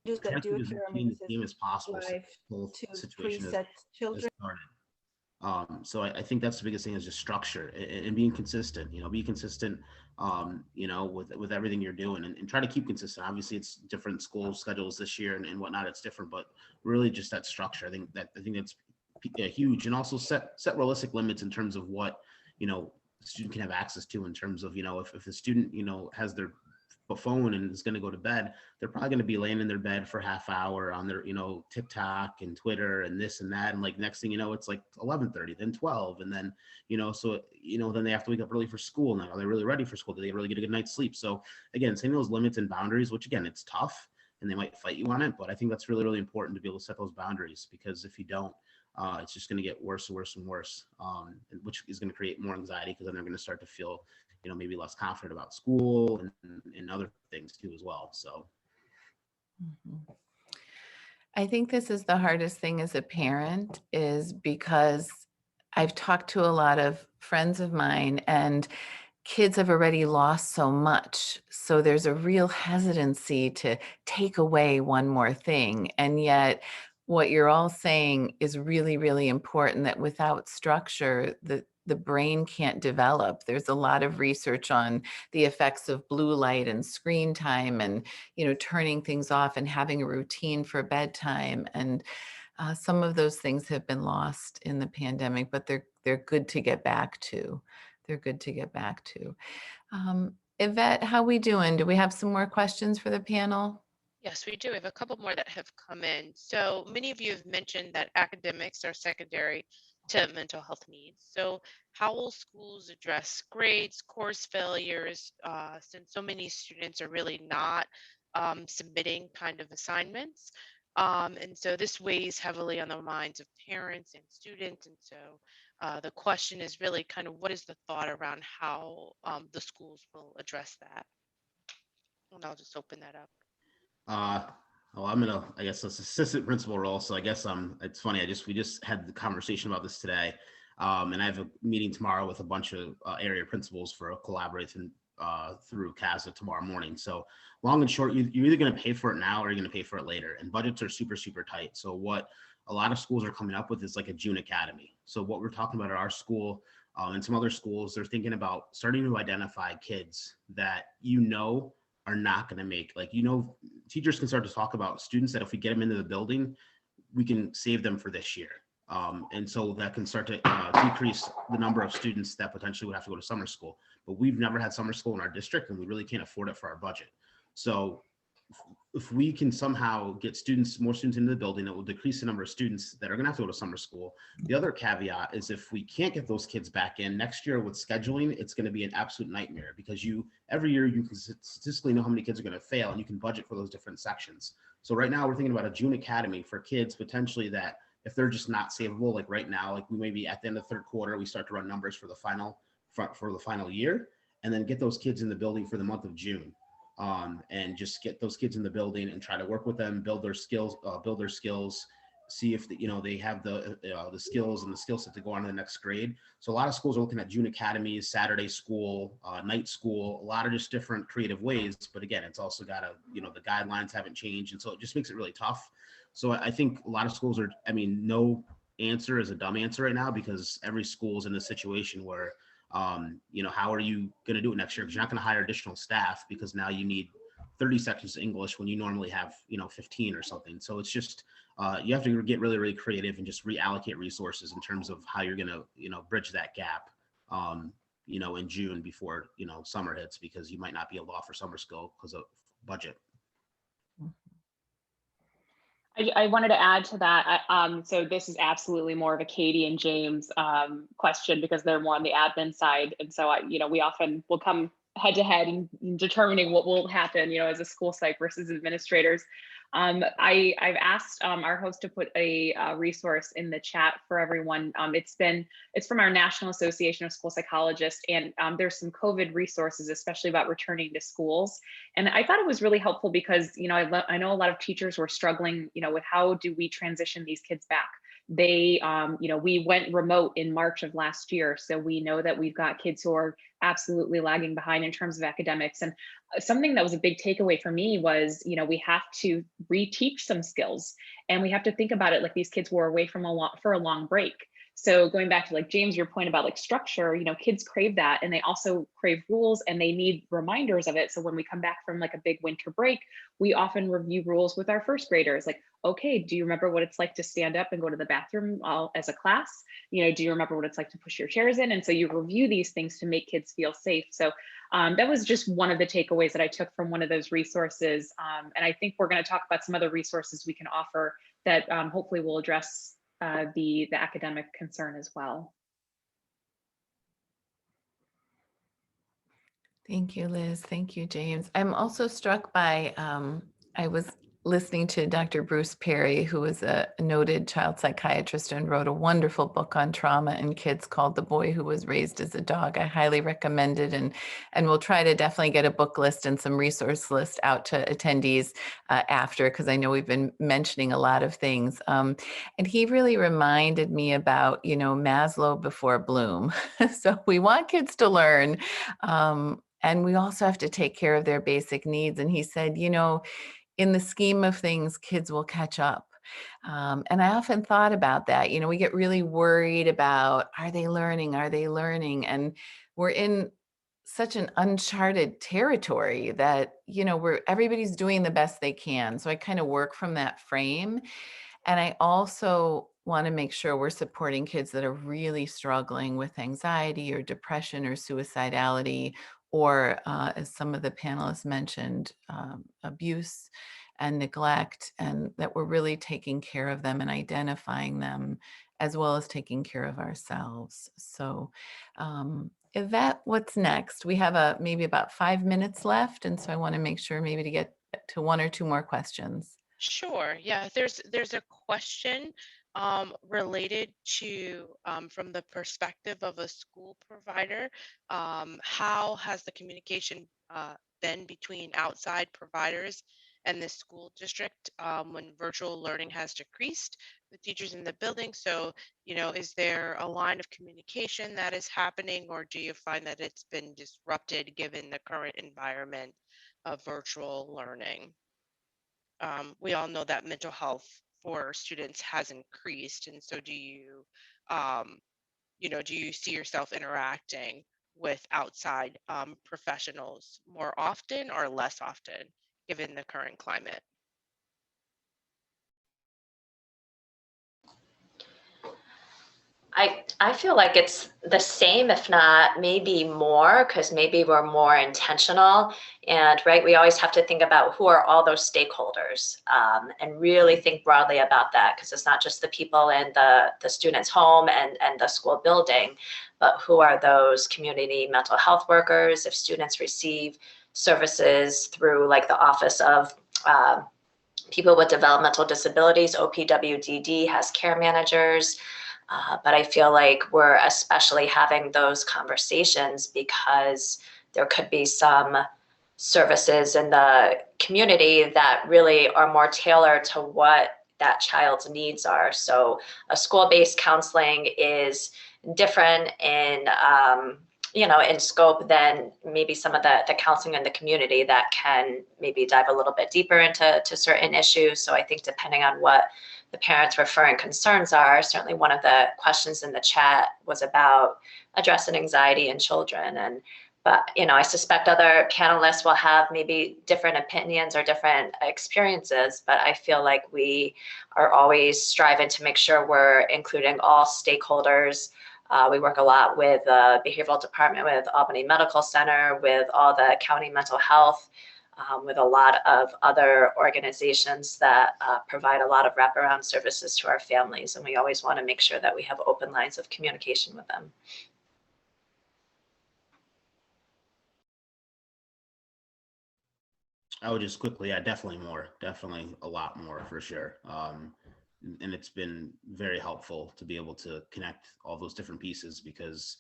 Use try that to do keep it as for routine me as game as possible. So live both to situation preset has children. started. So I think that's the biggest thing is just structure and being consistent, be consistent, with everything you're doing and try to keep consistent. Obviously it's different school schedules this year and whatnot. It's different, but really just that structure. I think that's huge, and also set realistic limits in terms of what, the student can have access to in terms of, if the student, has their phone and is going to go to bed, they're probably going to be laying in their bed for half hour on their, TikTok and Twitter and this and that. And like, next thing you know, it's like 11:30, then 12. And then, so, then they have to wake up early for school. Now, are they really ready for school? Do they really get a good night's sleep? So again, setting those limits and boundaries, which again, it's tough and they might fight you on it, but I think that's really, really important to be able to set those boundaries, because if you don't, it's just going to get worse and worse and worse, which is going to create more anxiety, because then they're going to start to feel, maybe less confident about school and other things too as well. So. Mm-hmm. I think this is the hardest thing as a parent, is because I've talked to a lot of friends of mine and kids have already lost so much. So there's a real hesitancy to take away one more thing. And yet what you're all saying is really, really important, that without structure, the brain can't develop. There's a lot of research on the effects of blue light and screen time and, turning things off and having a routine for bedtime. And some of those things have been lost in the pandemic, but they're good to get back to. They're good to get back to. Yvette, how we doing? Do we have some more questions for the panel? Yes, we do. We have a couple more that have come in. So many of you have mentioned that academics are secondary to mental health needs. So how will schools address grades, course failures, since so many students are really not submitting kind of assignments? And so this weighs heavily on the minds of parents and students. And so the question is really kind of what is the thought around how the schools will address that? And I'll just open that up. Well, I'm in I guess, this assistant principal role. So I guess it's funny. We just had the conversation about this today, and I have a meeting tomorrow with a bunch of area principals for a collaboration through CASA tomorrow morning. So long and short, you're either going to pay for it now or you're going to pay for it later. And budgets are super, super tight. So what a lot of schools are coming up with is like a June academy. So what we're talking about at our school and some other schools, they're thinking about starting to identify kids that are not going to make, teachers can start to talk about students that if we get them into the building, we can save them for this year. And so that can start to decrease the number of students that potentially would have to go to summer school. But we've never had summer school in our district and we really can't afford it for our budget. So if we can somehow get more students into the building, it will decrease the number of students that are going to have to go to summer school. The other caveat is if we can't get those kids back in next year with scheduling, it's going to be an absolute nightmare because every year you can statistically know how many kids are going to fail and you can budget for those different sections. So right now we're thinking about a June academy for kids potentially that if they're just not savable, like right now, like we maybe at the end of the third quarter, we start to run numbers for the final year and then get those kids in the building for the month of June. And just get those kids in the building and try to work with them, build their skills, see if they have the skills and the skill set to go on to the next grade. So a lot of schools are looking at June academies, Saturday school, night school, a lot of just different creative ways. But again, it's also got the guidelines haven't changed. And so it just makes it really tough. So I think a lot of schools no answer is a dumb answer right now because every school is in a situation where how are you going to do it next year? Because you're not going to hire additional staff because now you need 30 sections of English when you normally have, 15 or something. So it's just, you have to get really, really creative and just reallocate resources in terms of how you're going to, bridge that gap, in June before, summer hits, because you might not be able to offer summer school because of budget. I wanted to add to that. So this is absolutely more of a Katie and James question because they're more on the admin side. And so, we often will come head to head in determining what will happen, as a school site versus administrators. I've asked our host to put a resource in the chat for everyone. It's from our National Association of School Psychologists, and there's some COVID resources, especially about returning to schools. And I thought it was really helpful because, I know a lot of teachers were struggling, with how do we transition these kids back. We went remote in March of last year. So we know that we've got kids who are absolutely lagging behind in terms of academics. And something that was a big takeaway for me was, we have to reteach some skills and we have to think about it like these kids were away from for a long break. So going back to James, your point about structure, kids crave that and they also crave rules and they need reminders of it. So when we come back from a big winter break, we often review rules with our first graders. Okay, do you remember what it's like to stand up and go to the bathroom as a class? Do you remember what it's like to push your chairs in? And so you review these things to make kids feel safe. So that was just one of the takeaways that I took from one of those resources. And I think we're going to talk about some other resources we can offer that hopefully will address the academic concern as well. Thank you, Liz. Thank you, James. I'm also struck by, I was listening to Dr. Bruce Perry, who is a noted child psychiatrist and wrote a wonderful book on trauma in kids called The Boy Who Was Raised as a Dog. I highly recommend it. And we'll try to definitely get a book list and some resource list out to attendees after, because I know we've been mentioning a lot of things. And he really reminded me about, Maslow before Bloom. So we want kids to learn. And we also have to take care of their basic needs. And he said, in the scheme of things, kids will catch up. And I often thought about that. You know, we get really worried about, are they learning? Are they learning? And we're in such an uncharted territory that, you know, everybody's doing the best they can. So I kind of work from that frame. And I also want to make sure we're supporting kids that are really struggling with anxiety or depression or suicidality, or as some of the panelists mentioned, abuse and neglect, and that we're really taking care of them and identifying them, as well as taking care of ourselves. So Yvette, what's next? We have maybe about 5 minutes left. And so I want to make sure maybe to get to one or two more questions. Sure. Yeah, there's a question related to from the perspective of a school provider. How has the communication been between outside providers and the school district when virtual learning has decreased with teachers in the building? So, you know, is there a line of communication that is happening, or do you find that it's been disrupted given the current environment of virtual learning? We all know that mental health for students has increased, and so um, do you see yourself interacting with outside professionals more often or less often, given the current climate? I feel like it's the same, if not maybe more, because maybe we're more intentional. And right, we always have to think about who are all those stakeholders, and really think broadly about that, because it's not just the people in the student's home and the school building, but who are those community mental health workers. If students receive services through like the Office of People with Developmental Disabilities, OPWDD has care managers. But I feel like we're especially having those conversations because there could be some services in the community that really are more tailored to what that child's needs are. So a school-based counseling is different in scope than maybe some of the counseling in the community that can maybe dive a little bit deeper into certain issues. So I think depending on what the parents' referring concerns are, certainly one of the questions in the chat was about addressing anxiety in children. But I suspect other panelists will have maybe different opinions or different experiences, but I feel like we are always striving to make sure we're including all stakeholders. We work a lot with the behavioral department, with Albany Medical Center, with all the county mental health, with a lot of other organizations that provide a lot of wraparound services to our families. And we always want to make sure that we have open lines of communication with them. I would just quickly, yeah, definitely a lot more for sure. And it's been very helpful to be able to connect all those different pieces, because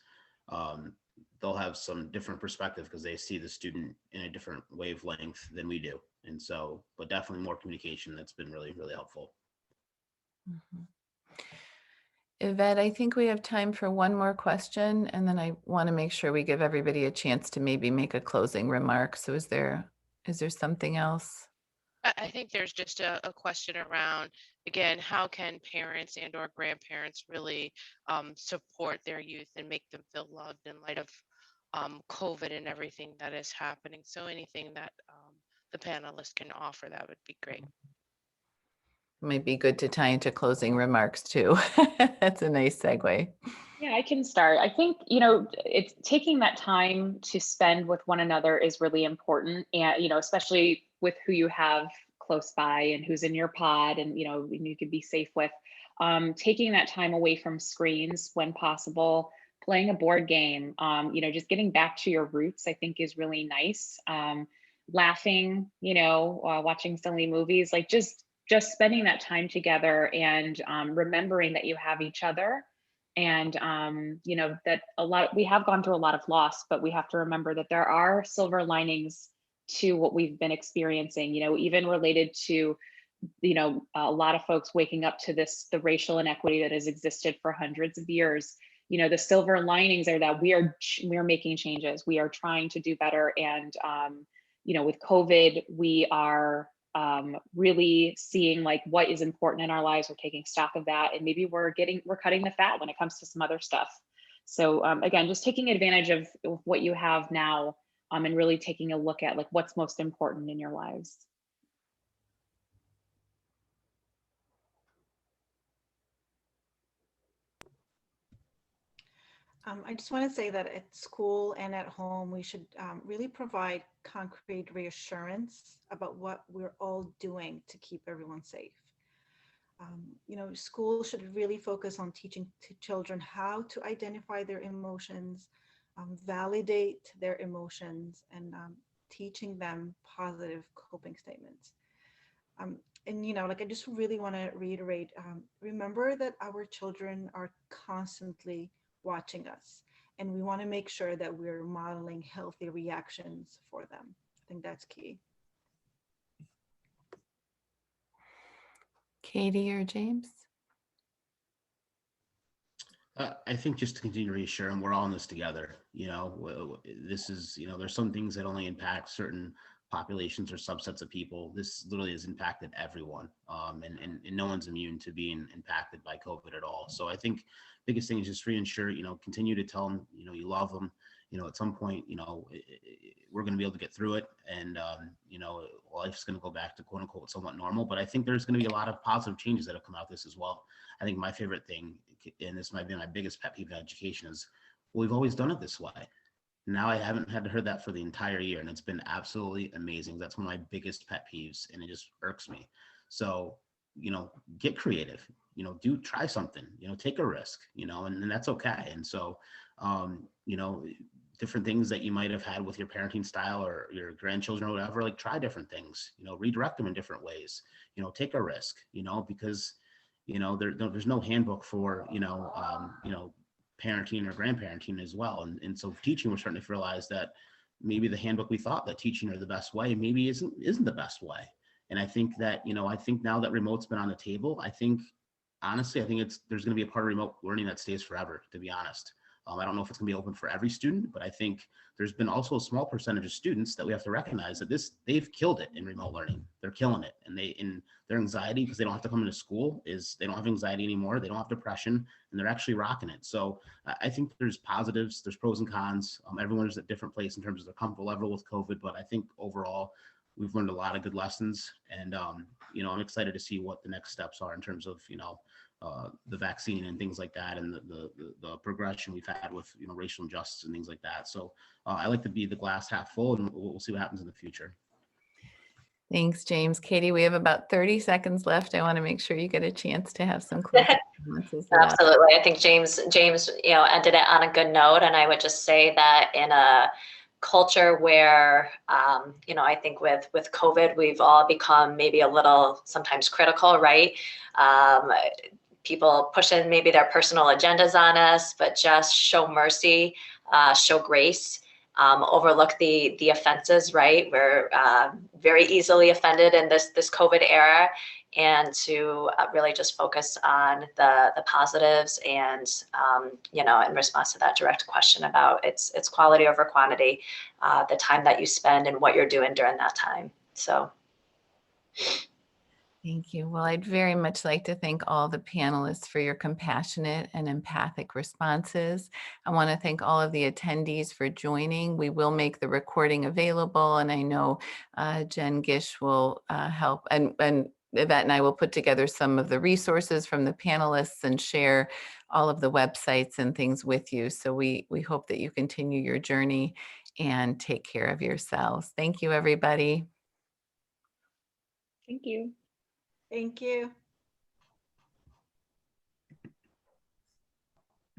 they'll have some different perspective because they see the student in a different wavelength than we do. And so, but definitely more communication. That's been really, really helpful. Mm-hmm. Yvette, I think we have time for one more question, and then I want to make sure we give everybody a chance to maybe make a closing remark. So is there something else? I think there's just a question around, again, how can parents and or grandparents really support their youth and make them feel loved in light of COVID and everything that is happening? So anything that the panelists can offer, that would be great. Might be good to tie into closing remarks too. That's a nice segue. Yeah, I can start. I think, it's taking that time to spend with one another is really important. And, especially with who you have close by and who's in your pod and, you can be safe with. Taking that time away from screens when possible, playing a board game, just getting back to your roots, I think is really nice. Laughing, watching silly movies, like just spending that time together and remembering that you have each other. And that we have gone through a lot of loss, but we have to remember that there are silver linings to what we've been experiencing, even related to a lot of folks waking up to the racial inequity that has existed for hundreds of years. The silver linings are that we are making changes, we are trying to do better. And with COVID, we are really seeing like what is important in our lives. We're taking stock of that, and maybe we're cutting the fat when it comes to some other stuff. So again, just taking advantage of what you have now, and really taking a look at like what's most important in your lives. I just want to say that at school and at home, we should really provide concrete reassurance about what we're all doing to keep everyone safe. School should really focus on teaching children how to identify their emotions, validate their emotions, and teaching them positive coping statements. I just really want to reiterate, remember that our children are constantly watching us, and we want to make sure that we're modeling healthy reactions for them. I think that's key. Katie or James? I think just to continue to reassure them, we're all in this together. This is, there's some things that only impact certain populations or subsets of people. This literally has impacted everyone, and no one's immune to being impacted by COVID at all. So I think biggest thing is just reassure, continue to tell them, you love them. At some point, we're going to be able to get through it, and life's going to go back to quote unquote somewhat normal. But I think there's going to be a lot of positive changes that have come out of this as well. I think my favorite thing, and this might be my biggest pet peeve in education, is we've always done it this way. Now I haven't had to hear that for the entire year, and it's been absolutely amazing. That's one of my biggest pet peeves, and it just irks me. So, get creative, try something, take a risk, and that's okay. And so, different things that you might have had with your parenting style or your grandchildren or whatever, like try different things, redirect them in different ways, take a risk, because there's no handbook for parenting or grandparenting as well. And so teaching, we're starting to realize that maybe the handbook we thought that teaching are the best way maybe isn't the best way. And I think that I think now that remote's been on the table, honestly, I think there's going to be a part of remote learning that stays forever, to be honest. I don't know if it's going to be open for every student, but I think there's been also a small percentage of students that we have to recognize that they've killed it in remote learning. They're killing it. And in their anxiety, because they don't have to come into school, is they don't have anxiety anymore. They don't have depression, and they're actually rocking it. So I think there's positives, there's pros and cons. Everyone's at a different place in terms of their comfort level with COVID, but I think overall we've learned a lot of good lessons. And, I'm excited to see what the next steps are in terms of, the vaccine and things like that, and the progression we've had with racial injustice and things like that. So I like to be the glass half full, and we'll see what happens in the future. Thanks, James. Katie, we have about 30 seconds left. I want to make sure you get a chance to have some closing comments. Absolutely. I think James, ended it on a good note. And I would just say that in a culture where, I think with COVID, we've all become maybe a little sometimes critical, right? People pushing maybe their personal agendas on us, but just show mercy, show grace, overlook the offenses, right? We're very easily offended in this COVID era, and to really just focus on the positives, and in response to that direct question about it's quality over quantity, the time that you spend and what you're doing during that time. So. Thank you. Well, I'd very much like to thank all the panelists for your compassionate and empathic responses. I want to thank all of the attendees for joining. We will make the recording available, and I know Jen Gish will help, and Yvette and I will put together some of the resources from the panelists and share all of the websites and things with you. So we hope that you continue your journey and take care of yourselves. Thank you, everybody. Thank you. Thank you.